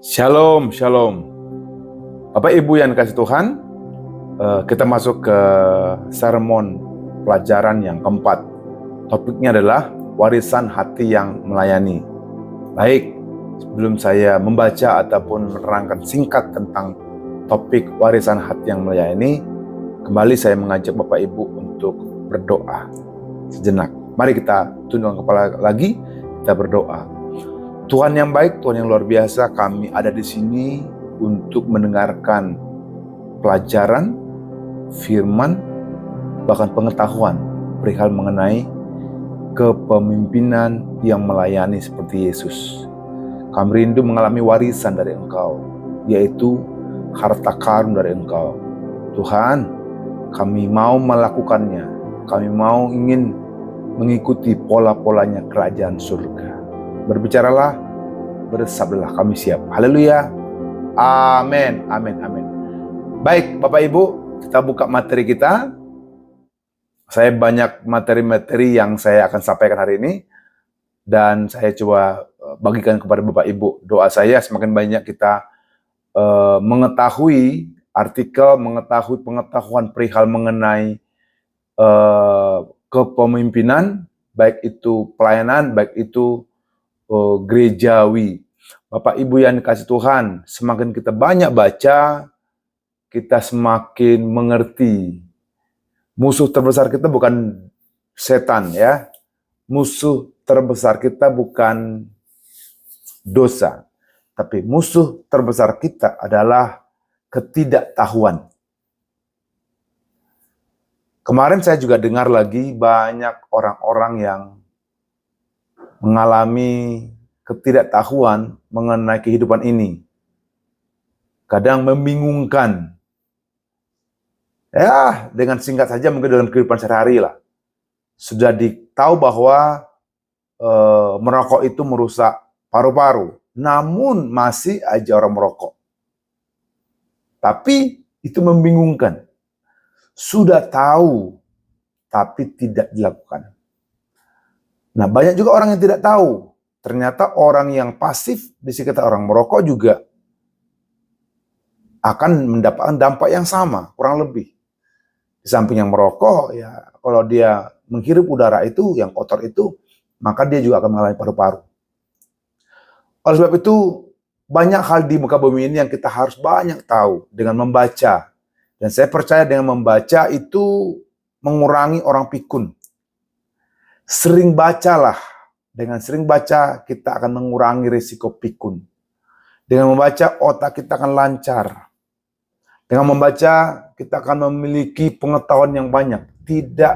Shalom, shalom. Bapak Ibu yang dikasih Tuhan, kita masuk ke sermon pelajaran yang keempat. Topiknya adalah warisan hati yang melayani. Baik, sebelum saya membaca ataupun menerangkan singkat tentang topik warisan hati yang melayani, kembali saya mengajak Bapak Ibu untuk berdoa sejenak. Mari kita tundukkan kepala lagi, kita berdoa. Tuhan yang baik, Tuhan yang luar biasa, kami ada di sini untuk mendengarkan pelajaran, firman, bahkan pengetahuan perihal mengenai kepemimpinan yang melayani seperti Yesus. Kami rindu mengalami warisan dari Engkau, yaitu harta karun dari Engkau. Tuhan, kami mau melakukannya, kami mau ingin mengikuti pola-polanya kerajaan surga. Berbicaralah, bersabdalah, kami siap. Haleluya. Amin, amin, amin. Baik, Bapak Ibu, kita buka materi kita. Saya banyak materi-materi yang saya akan sampaikan hari ini, dan saya coba bagikan kepada Bapak Ibu. Doa saya semakin banyak kita mengetahui artikel, mengetahui pengetahuan perihal mengenai kepemimpinan, baik itu pelayanan, baik itu gerejawi. Bapak Ibu yang dikasih Tuhan, semakin kita banyak baca, kita semakin mengerti. Musuh terbesar kita bukan setan, ya. Musuh terbesar kita bukan dosa, tapi musuh terbesar kita adalah ketidaktahuan. Kemarin saya juga dengar lagi banyak orang-orang yang mengalami ketidaktahuan mengenai kehidupan ini. Kadang membingungkan. Ya, dengan singkat saja mungkin dalam kehidupan sehari-hari lah. Sudah ditahu bahwa merokok itu merusak paru-paru. Namun masih aja orang merokok. Tapi itu membingungkan. Sudah tahu, tapi tidak dilakukan. Nah, banyak juga orang yang tidak tahu. Ternyata orang yang pasif di sekitar orang merokok juga akan mendapatkan dampak yang sama, kurang lebih. Di samping yang merokok, ya kalau dia menghirup udara itu, yang kotor itu, maka dia juga akan mengalami paru-paru. Oleh sebab itu, banyak hal di muka bumi ini yang kita harus banyak tahu dengan membaca. Dan saya percaya dengan membaca itu mengurangi orang pikun. Sering bacalah. Dengan sering baca, kita akan mengurangi risiko pikun. Dengan membaca, otak kita akan lancar. Dengan membaca, kita akan memiliki pengetahuan yang banyak. Tidak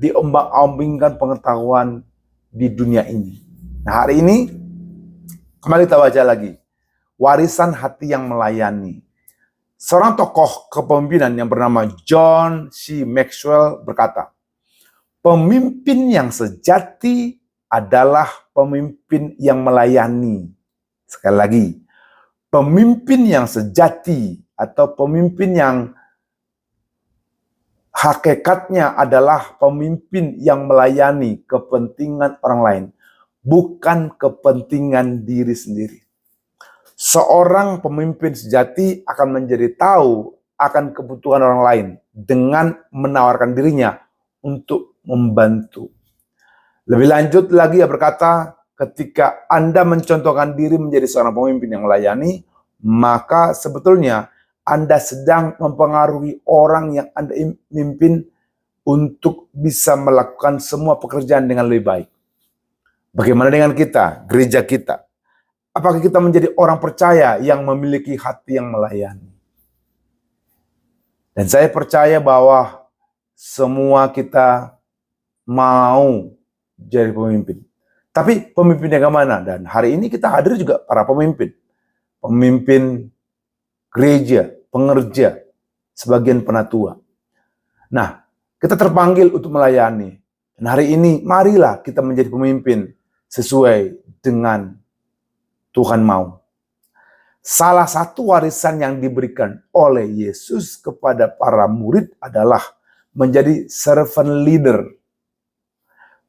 diombang-ambingkan pengetahuan di dunia ini. Nah, hari ini, kembali kita baca lagi. Warisan hati yang melayani. Seorang tokoh kepemimpinan yang bernama John C. Maxwell berkata, pemimpin yang sejati adalah pemimpin yang melayani. Sekali lagi, pemimpin yang sejati atau pemimpin yang hakikatnya adalah pemimpin yang melayani kepentingan orang lain, bukan kepentingan diri sendiri. Seorang pemimpin sejati akan menjadi tahu akan kebutuhan orang lain dengan menawarkan dirinya untuk membantu. Lebih lanjut lagi ia berkata, ketika Anda mencontohkan diri menjadi seorang pemimpin yang melayani, maka sebetulnya Anda sedang mempengaruhi orang yang Anda pimpin untuk bisa melakukan semua pekerjaan dengan lebih baik. Bagaimana dengan kita, gereja kita? Apakah kita menjadi orang percaya yang memiliki hati yang melayani? Dan saya percaya bahwa semua kita mau jadi pemimpin. Tapi pemimpin yang mana? Dan hari ini kita hadir juga para pemimpin. Pemimpin gereja, pengerja, sebagian penatua. Nah, kita terpanggil untuk melayani. Dan hari ini marilah kita menjadi pemimpin sesuai dengan Tuhan mau. Salah satu warisan yang diberikan oleh Yesus kepada para murid adalah menjadi servant leader.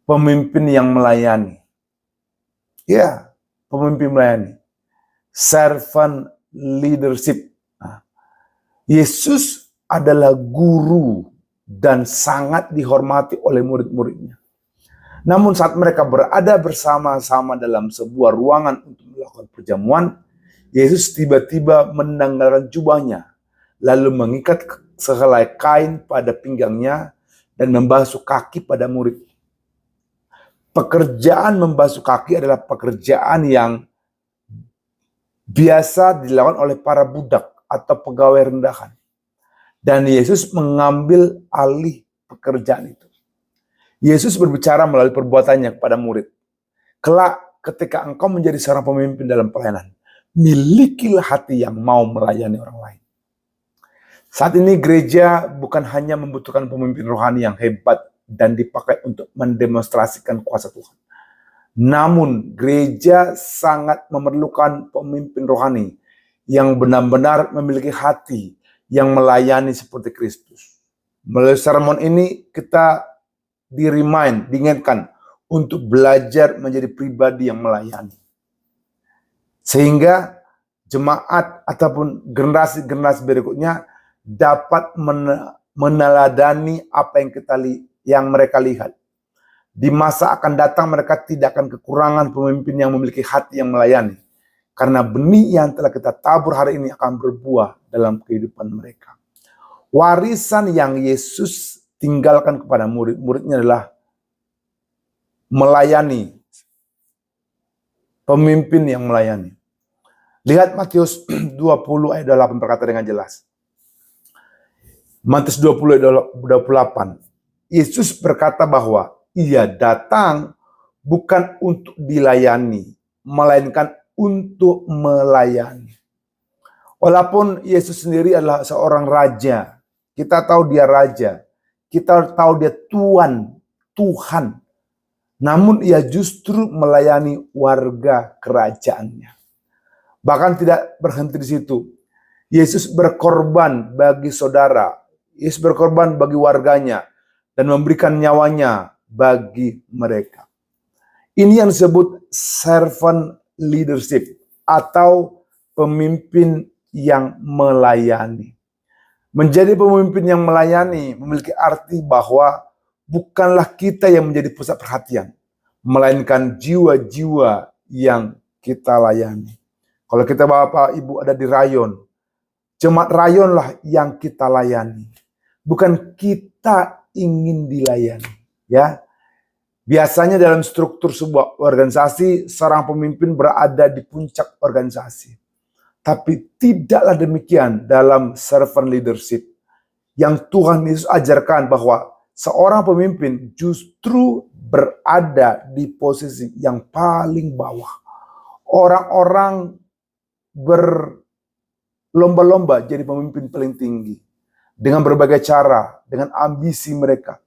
Pemimpin yang melayani. Ya, pemimpin melayani. servant leadership. Nah, Yesus adalah guru dan sangat dihormati oleh murid-muridnya. Namun saat mereka berada bersama-sama dalam sebuah ruangan untuk melakukan perjamuan, Yesus tiba-tiba menanggalkan jubahnya, lalu mengikat sehelai kain pada pinggangnya dan membasuh kaki pada murid. Pekerjaan membasuh kaki adalah pekerjaan yang biasa dilakukan oleh para budak atau pegawai rendahan. Dan Yesus mengambil alih pekerjaan itu. Yesus berbicara melalui perbuatannya kepada murid. Kelak ketika engkau menjadi seorang pemimpin dalam pelayanan, milikilah hati yang mau melayani orang lain. Saat ini gereja bukan hanya membutuhkan pemimpin rohani yang hebat dan dipakai untuk mendemonstrasikan kuasa Tuhan. Namun gereja sangat memerlukan pemimpin rohani yang benar-benar memiliki hati yang melayani seperti Kristus. Melalui sermon ini kita diingatkan untuk belajar menjadi pribadi yang melayani. Sehingga jemaat ataupun generasi-generasi berikutnya dapat meneladani apa yang mereka lihat. Di masa akan datang mereka tidak akan kekurangan pemimpin yang memiliki hati yang melayani. Karena benih yang telah kita tabur hari ini akan berbuah dalam kehidupan mereka. Warisan yang Yesus tinggalkan kepada murid-muridnya adalah melayani. Pemimpin yang melayani. Lihat Matius 20 ayat 28 berkata dengan jelas. Matius 20 ayat 28. Yesus berkata bahwa ia datang bukan untuk dilayani, melainkan untuk melayani. Walaupun Yesus sendiri adalah seorang raja, kita tahu dia raja, kita tahu dia Tuhan, namun ia justru melayani warga kerajaannya. Bahkan tidak berhenti di situ. Yesus berkorban bagi saudara, Yesus berkorban bagi warganya, dan memberikan nyawanya bagi mereka. Ini yang disebut servant leadership atau pemimpin yang melayani. Menjadi pemimpin yang melayani memiliki arti bahwa bukanlah kita yang menjadi pusat perhatian, melainkan jiwa-jiwa yang kita layani. Kalau kita Bapak Ibu ada di rayon, jemaat rayonlah yang kita layani. Bukan kita ingin dilayani, ya. Biasanya dalam struktur sebuah organisasi, seorang pemimpin berada di puncak organisasi. Tapi tidaklah demikian dalam servant leadership. Yang Tuhan Yesus ajarkan bahwa seorang pemimpin justru berada di posisi yang paling bawah. Orang-orang berlomba-lomba jadi pemimpin paling tinggi. Dengan berbagai cara, dengan ambisi mereka.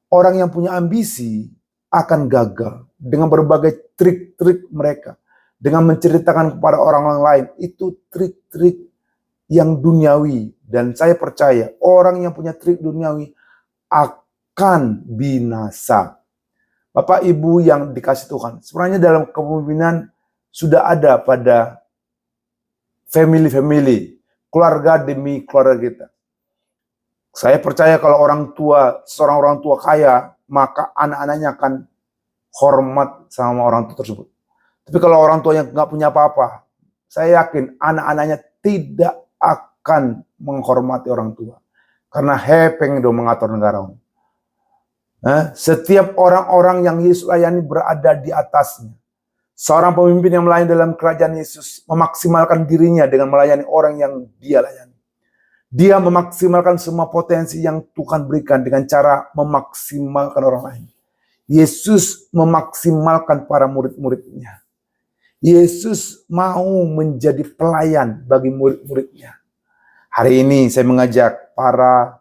Orang yang punya ambisi akan gagal dengan berbagai trik-trik mereka. Dengan menceritakan kepada orang lain, itu trik-trik yang duniawi. Dan saya percaya orang yang punya trik duniawi akan binasa. Bapak Ibu yang dikasih Tuhan, sebenarnya dalam kepemimpinan sudah ada pada family, keluarga demi keluarga kita. Saya percaya kalau seorang orang tua kaya, maka anak-anaknya akan hormat sama orang tua tersebut. Tapi kalau orang tua yang nggak punya apa-apa, saya yakin anak-anaknya tidak akan menghormati orang tua. Karena hepeng do mengatur negara. Setiap orang-orang yang Yesus layani berada di atasnya. Seorang pemimpin yang melayani dalam kerajaan Yesus memaksimalkan dirinya dengan melayani orang yang dia layani. Dia memaksimalkan semua potensi yang Tuhan berikan dengan cara memaksimalkan orang lain. Yesus memaksimalkan para murid-muridnya. Yesus mau menjadi pelayan bagi murid-muridnya. Hari ini saya mengajak para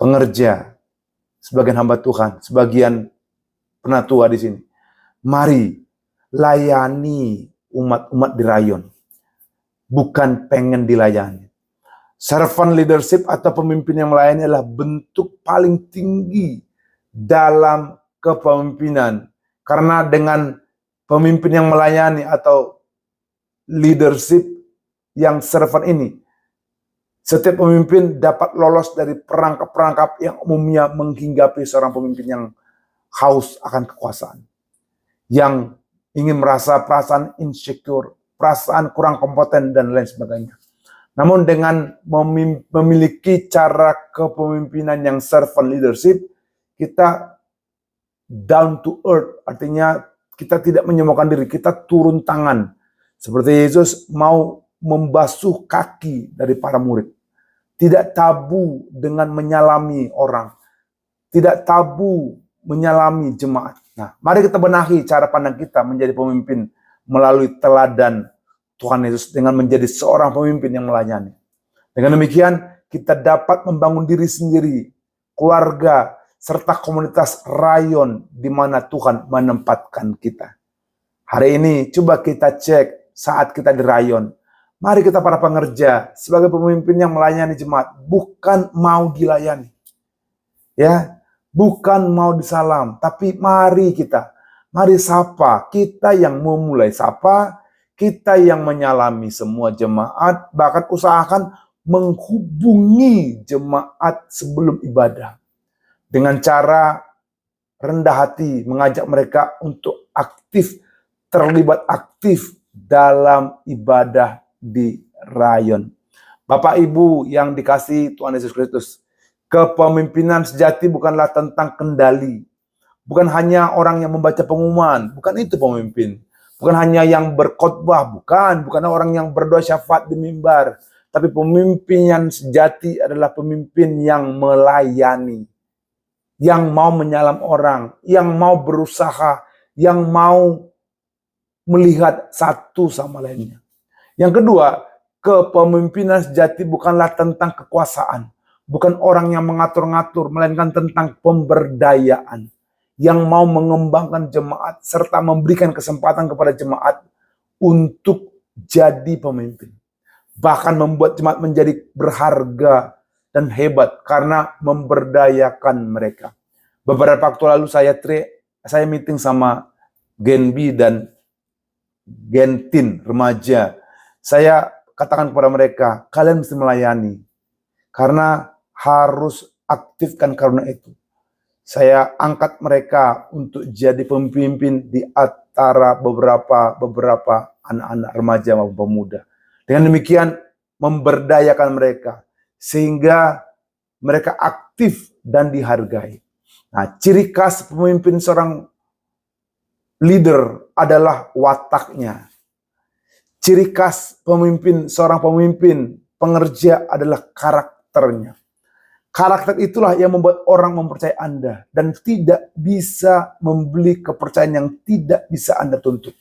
pengerja, sebagian hamba Tuhan, sebagian penatua di sini. Mari layani umat-umat di rayon. Bukan pengen dilayani. Servant leadership atau pemimpin yang melayani adalah bentuk paling tinggi dalam kepemimpinan. Karena dengan pemimpin yang melayani atau leadership yang servant ini, setiap pemimpin dapat lolos dari perangkap-perangkap yang umumnya menghinggapi seorang pemimpin yang haus akan kekuasaan, yang ingin merasa perasaan insecure, perasaan kurang kompeten, dan lain sebagainya. Namun dengan memiliki cara kepemimpinan yang servant leadership, kita down to earth, artinya kita tidak menyombongkan diri, kita turun tangan. Seperti Yesus mau membasuh kaki dari para murid. Tidak tabu dengan menyalami orang. Tidak tabu menyalami jemaat. Nah, mari kita benahi cara pandang kita menjadi pemimpin melalui teladan Tuhan Yesus dengan menjadi seorang pemimpin yang melayani. Dengan demikian, kita dapat membangun diri sendiri, keluarga, serta komunitas rayon di mana Tuhan menempatkan kita. Hari ini, coba kita cek saat kita di rayon. Mari kita para pengerja, sebagai pemimpin yang melayani jemaat, bukan mau dilayani. Ya, bukan mau disalam, tapi mari sapa. Kita yang memulai sapa, kita yang menyalami semua jemaat, bahkan usahakan menghubungi jemaat sebelum ibadah. Dengan cara rendah hati, mengajak mereka untuk terlibat aktif dalam ibadah di rayon. Bapak Ibu yang dikasihi Tuhan Yesus Kristus, kepemimpinan sejati bukanlah tentang kendali. Bukan hanya orang yang membaca pengumuman, bukan itu pemimpin. Bukan hanya yang berkhotbah, bukan orang yang berdoa syafaat di mimbar. Tapi pemimpin yang sejati adalah pemimpin yang melayani. Yang mau menyalam orang, yang mau berusaha, yang mau melihat satu sama lainnya. Yang kedua, kepemimpinan sejati bukanlah tentang kekuasaan. Bukan orang yang mengatur-ngatur, melainkan tentang pemberdayaan. Yang mau mengembangkan jemaat, serta memberikan kesempatan kepada jemaat untuk jadi pemimpin. Bahkan membuat jemaat menjadi berharga dan hebat karena memberdayakan mereka. Beberapa waktu lalu saya meeting sama Gen B dan Gen Teen, remaja. Saya katakan kepada mereka, kalian mesti melayani. Karena harus aktifkan karunia itu. Saya angkat mereka untuk jadi pemimpin di antara beberapa anak-anak remaja maupun pemuda. Dengan demikian memberdayakan mereka sehingga mereka aktif dan dihargai. Nah, ciri khas pemimpin seorang leader adalah wataknya. Ciri khas seorang pemimpin pengerja adalah karakternya. Karakter itulah yang membuat orang mempercayai Anda dan tidak bisa membeli kepercayaan yang tidak bisa Anda tuntut.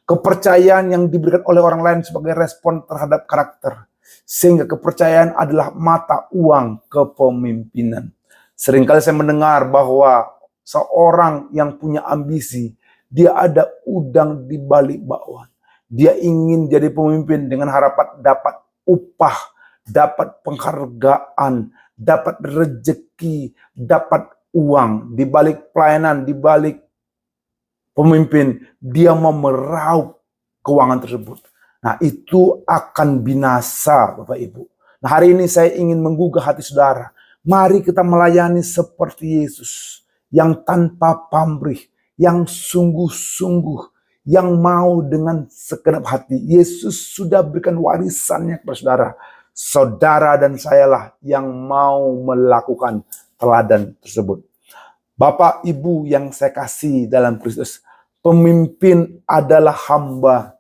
Kepercayaan yang diberikan oleh orang lain sebagai respon terhadap karakter. Sehingga kepercayaan adalah mata uang kepemimpinan. Seringkali saya mendengar bahwa seorang yang punya ambisi, dia ada udang di balik bakwan. Dia ingin jadi pemimpin dengan harapan dapat upah, dapat penghargaan, dapat rezeki, dapat uang. Di balik pelayanan, di balik pemimpin, dia mau meraup keuangan tersebut. Nah, itu akan binasa, Bapak Ibu. Nah, hari ini saya ingin menggugah hati saudara. Mari kita melayani seperti Yesus, yang tanpa pamrih, yang sungguh-sungguh, yang mau dengan segenap hati. Yesus sudah berikan warisannya kepada saudara. Saudara dan sayalah yang mau melakukan teladan tersebut. Bapak Ibu yang saya kasih dalam Kristus, pemimpin adalah hamba.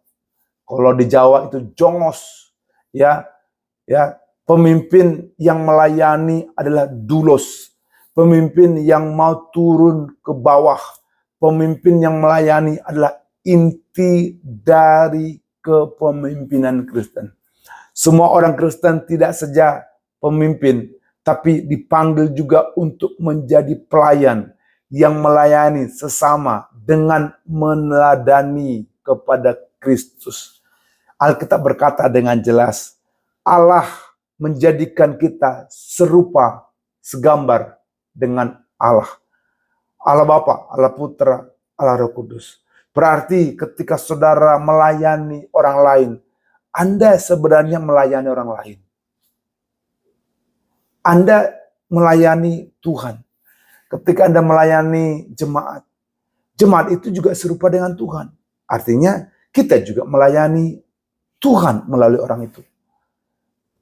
Kalau di Jawa itu jongos, ya. Pemimpin yang melayani adalah dulos. Pemimpin yang mau turun ke bawah. Pemimpin yang melayani adalah inti dari kepemimpinan Kristen. Semua orang Kristen tidak saja pemimpin, tapi dipanggil juga untuk menjadi pelayan yang melayani sesama dengan meneladani kepada Kristus. Alkitab berkata dengan jelas, Allah menjadikan kita serupa, segambar dengan Allah. Allah Bapa, Allah Putra, Allah Roh Kudus. Berarti ketika saudara melayani orang lain, Anda sebenarnya melayani orang lain. Anda melayani Tuhan. Ketika Anda melayani jemaat, jemaat itu juga serupa dengan Tuhan. Artinya kita juga melayani Tuhan melalui orang itu.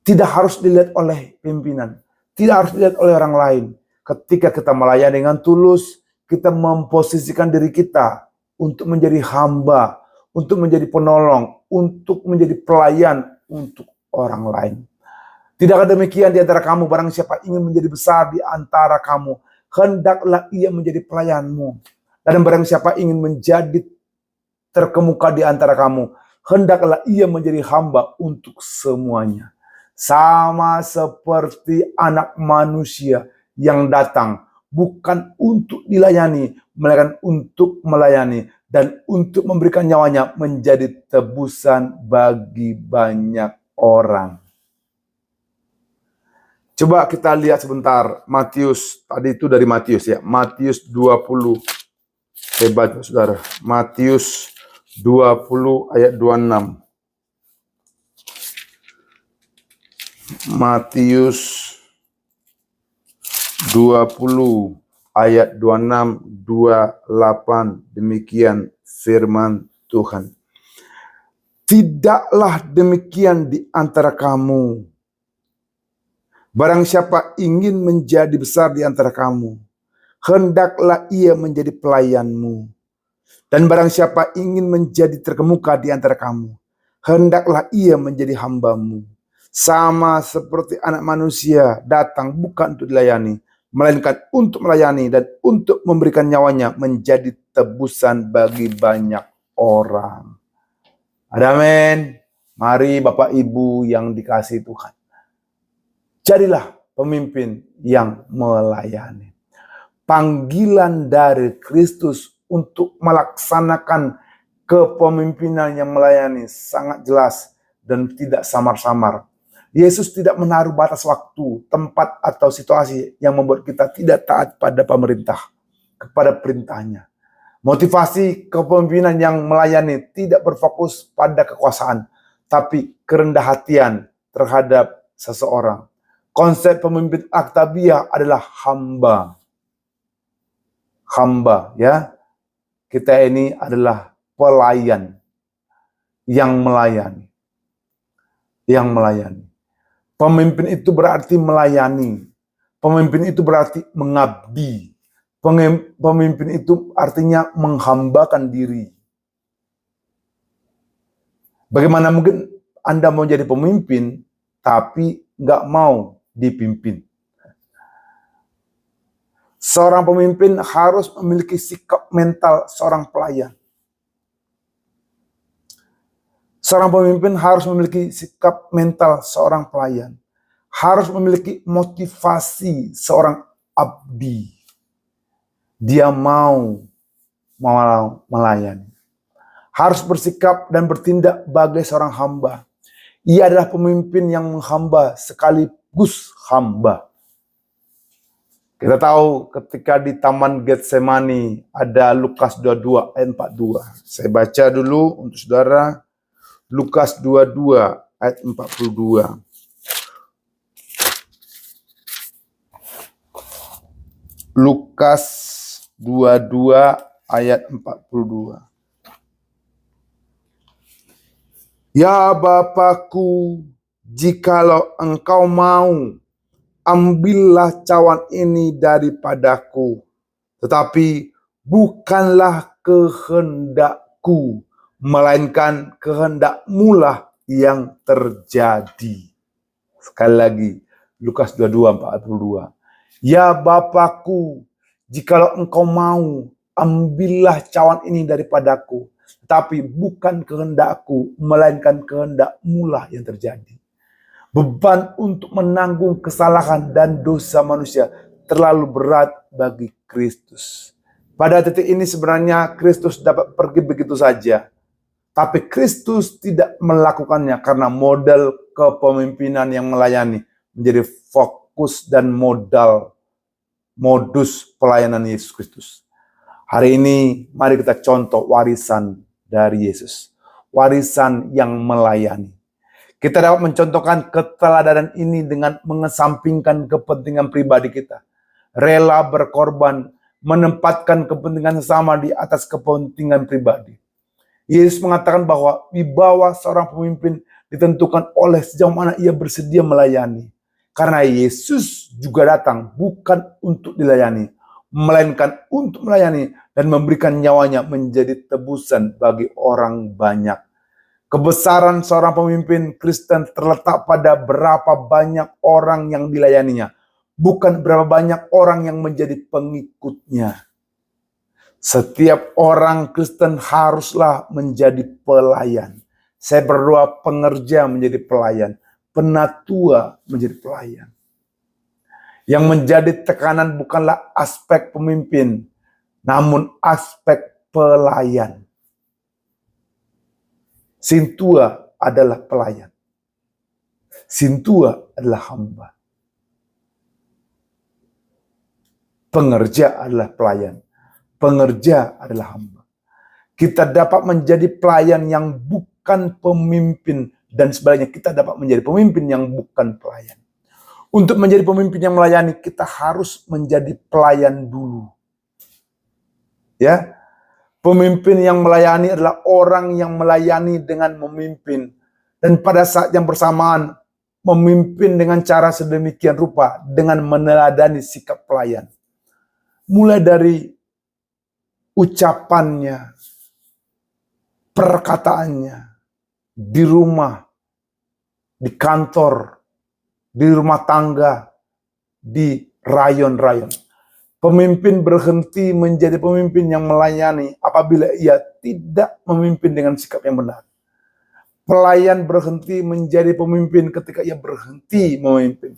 Tidak harus dilihat oleh pimpinan, tidak harus dilihat oleh orang lain. Ketika kita melayani dengan tulus, kita memposisikan diri kita untuk menjadi hamba, untuk menjadi penolong, untuk menjadi pelayan untuk orang lain. Tidakkah demikian di antara kamu, barang siapa ingin menjadi besar di antara kamu, hendaklah ia menjadi pelayanmu. Dan barang siapa ingin menjadi terkemuka di antara kamu, hendaklah ia menjadi hamba untuk semuanya. Sama seperti anak manusia yang datang bukan untuk dilayani, melainkan untuk melayani dan untuk memberikan nyawanya menjadi tebusan bagi banyak orang. Coba kita lihat sebentar Matius, tadi itu dari Matius ya, Matius 20. Saya baca saudara, Matius 20 ayat 26. Matius 20 ayat 26, 28, demikian firman Tuhan. Tidaklah demikian di antara kamu. Barang siapa ingin menjadi besar di antara kamu, hendaklah ia menjadi pelayanmu. Dan barang siapa ingin menjadi terkemuka di antara kamu, hendaklah ia menjadi hambamu. Sama seperti anak manusia datang bukan untuk dilayani, melainkan untuk melayani dan untuk memberikan nyawanya menjadi tebusan bagi banyak orang. Amin. Mari Bapak Ibu yang dikasihi Tuhan, jadilah pemimpin yang melayani. Panggilan dari Kristus untuk melaksanakan kepemimpinan yang melayani sangat jelas dan tidak samar-samar. Yesus tidak menaruh batas waktu, tempat, atau situasi yang membuat kita tidak taat pada pemerintah, kepada perintahnya. Motivasi kepemimpinan yang melayani tidak berfokus pada kekuasaan, tapi kerendah hatian terhadap seseorang. Konsep pemimpin aktabiah adalah hamba. Hamba, ya. Kita ini adalah pelayan yang melayani. Yang melayani. Pemimpin itu berarti melayani. Pemimpin itu berarti mengabdi. Pemimpin itu artinya menghambakan diri. Bagaimana mungkin Anda mau jadi pemimpin, tapi nggak mau dipimpin? Seorang pemimpin harus memiliki sikap mental seorang pelayan. Seorang pemimpin harus memiliki sikap mental seorang pelayan. Harus memiliki motivasi seorang abdi. Dia mau melayani. Harus bersikap dan bertindak bagai seorang hamba. Ia adalah pemimpin yang menghamba sekaligus hamba. Kita tahu ketika di Taman Getsemani ada Lukas 22 ayat 42. Saya baca dulu untuk saudara. Lukas 22 ayat 42. Lukas 22 ayat 42. Ya Bapakku, jikalau engkau mau, ambillah cawan ini daripadaku. Tetapi bukanlah kehendakku, melainkan kehendak-Mu-lah yang terjadi. Sekali lagi, Lukas 22, 42. Ya Bapakku, jikalau engkau mau, ambillah cawan ini daripadaku. Tapi bukan kehendakku, melainkan kehendak-Mu-lah yang terjadi. Beban untuk menanggung kesalahan dan dosa manusia terlalu berat bagi Kristus. Pada titik ini sebenarnya Kristus dapat pergi begitu saja. Tapi Kristus tidak melakukannya karena model kepemimpinan yang melayani menjadi fokus dan modus pelayanan Yesus Kristus. Hari ini mari kita contoh warisan dari Yesus. Warisan yang melayani. Kita dapat mencontohkan keteladanan ini dengan mengesampingkan kepentingan pribadi kita. Rela berkorban, menempatkan kepentingan sesama di atas kepentingan pribadi. Yesus mengatakan bahwa wibawa seorang pemimpin ditentukan oleh sejauh mana ia bersedia melayani. Karena Yesus juga datang bukan untuk dilayani, melainkan untuk melayani dan memberikan nyawanya menjadi tebusan bagi orang banyak. Kebesaran seorang pemimpin Kristen terletak pada berapa banyak orang yang dilayaninya, bukan berapa banyak orang yang menjadi pengikutnya. Setiap orang Kristen haruslah menjadi pelayan. Saya berdoa pengerja menjadi pelayan, penatua menjadi pelayan. Yang menjadi tekanan bukanlah aspek pemimpin, namun aspek pelayan. Sintua adalah pelayan. Sintua adalah hamba. Pengerja adalah pelayan. Pengerja adalah hamba. Kita dapat menjadi pelayan yang bukan pemimpin, dan sebaliknya kita dapat menjadi pemimpin yang bukan pelayan. Untuk menjadi pemimpin yang melayani, kita harus menjadi pelayan dulu. Ya, pemimpin yang melayani adalah orang yang melayani dengan memimpin. Dan pada saat yang bersamaan, memimpin dengan cara sedemikian rupa, dengan meneladani sikap pelayan. Mulai dari ucapannya, perkataannya, di rumah, di kantor, di rumah tangga, di rayon-rayon. Pemimpin berhenti menjadi pemimpin yang melayani apabila ia tidak memimpin dengan sikap yang benar. Pelayan berhenti menjadi pemimpin ketika ia berhenti memimpin.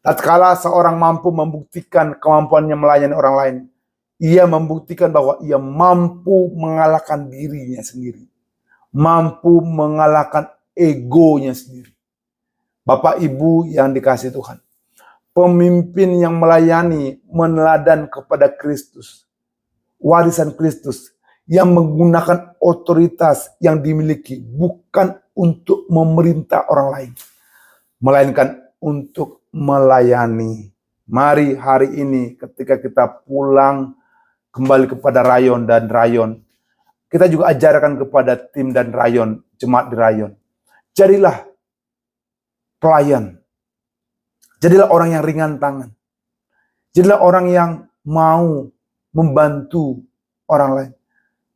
Tatkala seorang mampu membuktikan kemampuannya melayani orang lain, ia membuktikan bahwa ia mampu mengalahkan dirinya sendiri. Mampu mengalahkan egonya sendiri. Bapak Ibu yang dikasihi Tuhan, pemimpin yang melayani meneladan kepada Kristus, warisan Kristus, yang menggunakan otoritas yang dimiliki bukan untuk memerintah orang lain, melainkan untuk melayani. Mari hari ini ketika kita pulang kembali kepada rayon dan rayon, kita juga ajarkan kepada tim dan rayon, jemaat di rayon. Jadilah pelayan. Jadilah orang yang ringan tangan. Jadilah orang yang mau membantu orang lain.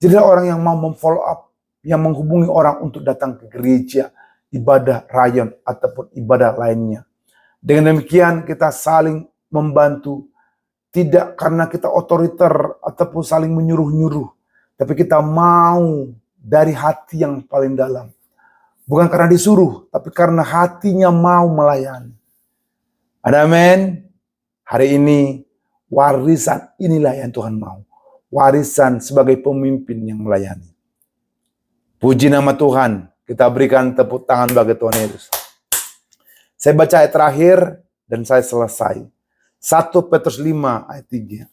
Jadilah orang yang mau memfollow up, yang menghubungi orang untuk datang ke gereja, ibadah rayon, ataupun ibadah lainnya. Dengan demikian kita saling membantu, tidak karena kita otoriter ataupun saling menyuruh-nyuruh, tapi kita mau dari hati yang paling dalam. Bukan karena disuruh, tapi karena hatinya mau melayani. Amin. Hari ini warisan inilah yang Tuhan mau. Warisan sebagai pemimpin yang melayani. Puji nama Tuhan. Kita berikan tepuk tangan bagi Tuhan Yesus. Saya baca ayat terakhir dan saya selesai. 1 Petrus 5 ayat 3.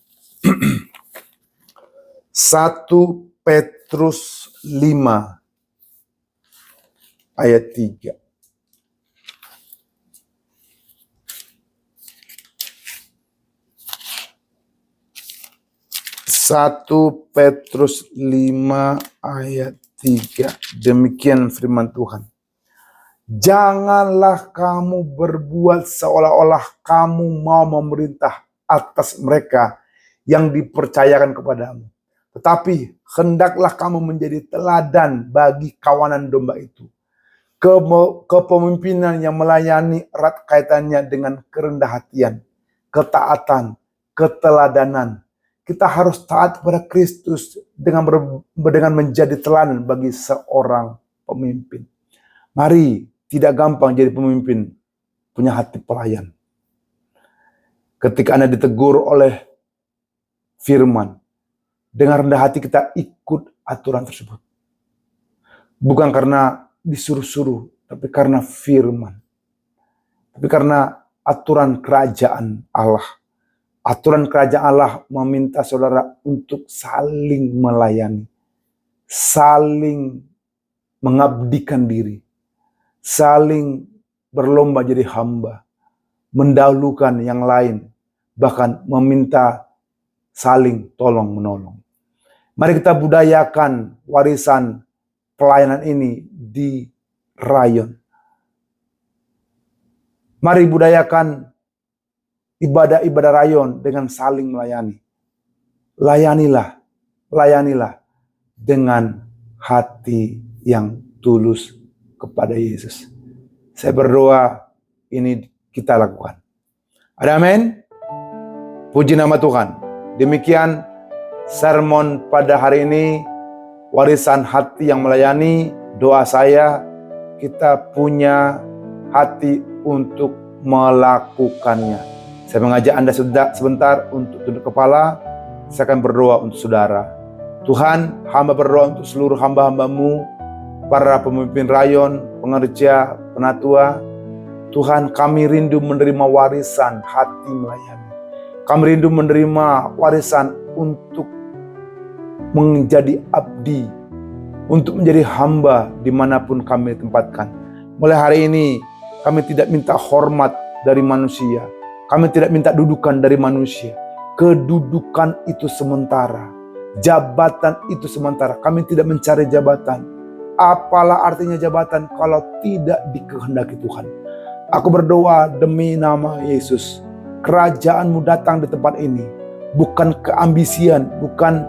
1 Petrus 5 ayat 3. Satu Petrus 5 ayat 3. Demikian firman Tuhan. Janganlah kamu berbuat seolah-olah kamu mau memerintah atas mereka yang dipercayakan kepadamu. Tetapi hendaklah kamu menjadi teladan bagi kawanan domba itu. Kepemimpinan yang melayani erat kaitannya dengan kerendah hatian, ketaatan, keteladanan. Kita harus taat kepada Kristus dengan menjadi teladan bagi seorang pemimpin. Mari, tidak gampang jadi pemimpin, punya hati pelayan. Ketika Anda ditegur oleh firman, dengan rendah hati kita ikut aturan tersebut. Bukan karena disuruh-suruh, tapi karena firman. Tapi karena aturan kerajaan Allah. Aturan kerajaan Allah meminta saudara untuk saling melayani. Saling mengabdikan diri. saling berlomba jadi hamba, mendahulukan yang lain, bahkan meminta saling tolong-menolong. Mari kita budayakan warisan pelayanan ini di Rayon. Mari budayakan ibadah-ibadah Rayon dengan saling melayani. Layanilah dengan hati yang tulus kepada Yesus. Saya berdoa ini kita lakukan. Ada amin? Puji nama Tuhan. Demikian sermon pada hari ini, warisan hati yang melayani. Doa saya, kita punya hati untuk melakukannya. Saya mengajak Anda sebentar untuk tunduk kepala. Saya akan berdoa untuk saudara. Tuhan, hamba berdoa untuk seluruh hamba-hambamu, para pemimpin rayon, pengerja, penatua. Tuhan, kami rindu menerima warisan hati melayani. Kami rindu menerima warisan untuk menjadi abdi, untuk menjadi hamba dimanapun kami tempatkan. Mulai hari ini, kami tidak minta hormat dari manusia. Kami tidak minta dudukan dari manusia. Kedudukan itu sementara. Jabatan itu sementara. Kami tidak mencari jabatan. Apalah artinya jabatan kalau tidak dikehendaki Tuhan. Aku berdoa demi nama Yesus. Kerajaan-Mu datang di tempat ini. Bukan keambisian, bukan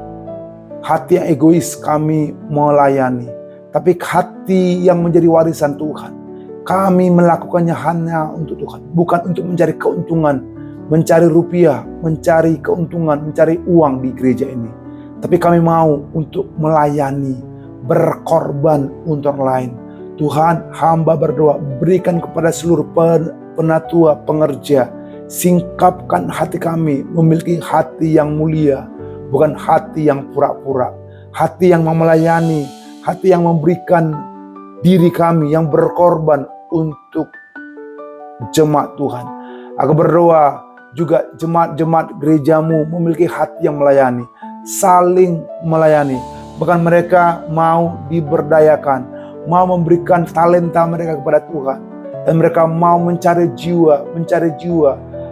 hati yang egois kami melayani. Tapi hati yang menjadi warisan Tuhan. Kami melakukannya hanya untuk Tuhan. Bukan untuk mencari keuntungan, mencari rupiah, mencari keuntungan, mencari uang di gereja ini. Tapi kami mau untuk melayani, berkorban untuk orang lain. Tuhan, hamba berdoa, berikan kepada seluruh penatua, pengerja, singkapkan hati kami memiliki hati yang mulia, bukan hati yang pura-pura, hati yang mau melayani, hati yang memberikan diri kami, yang berkorban untuk jemaat Tuhan. Aku berdoa juga jemaat-jemaat gerejamu memiliki hati yang melayani, saling melayani. Bahkan mereka mau diberdayakan, mau memberikan talenta mereka kepada Tuhan. Dan mereka mau mencari jiwa.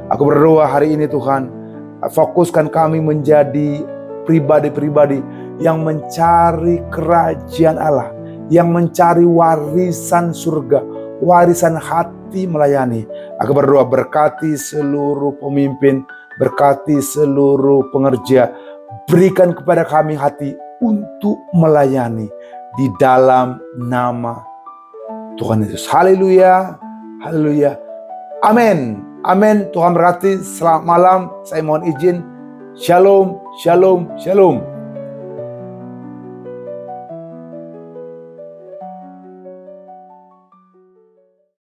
Aku berdoa hari ini Tuhan, fokuskan kami menjadi pribadi-pribadi yang mencari kerajaan Allah, yang mencari warisan surga, warisan hati melayani. Aku berdoa berkati seluruh pemimpin, berkati seluruh pengerja, berikan kepada kami hati untuk melayani di dalam nama Tuhan Yesus. Haleluya, haleluya. Amin, amin. Tuhan berkati. Selamat malam. Saya mohon izin. Shalom, shalom, shalom.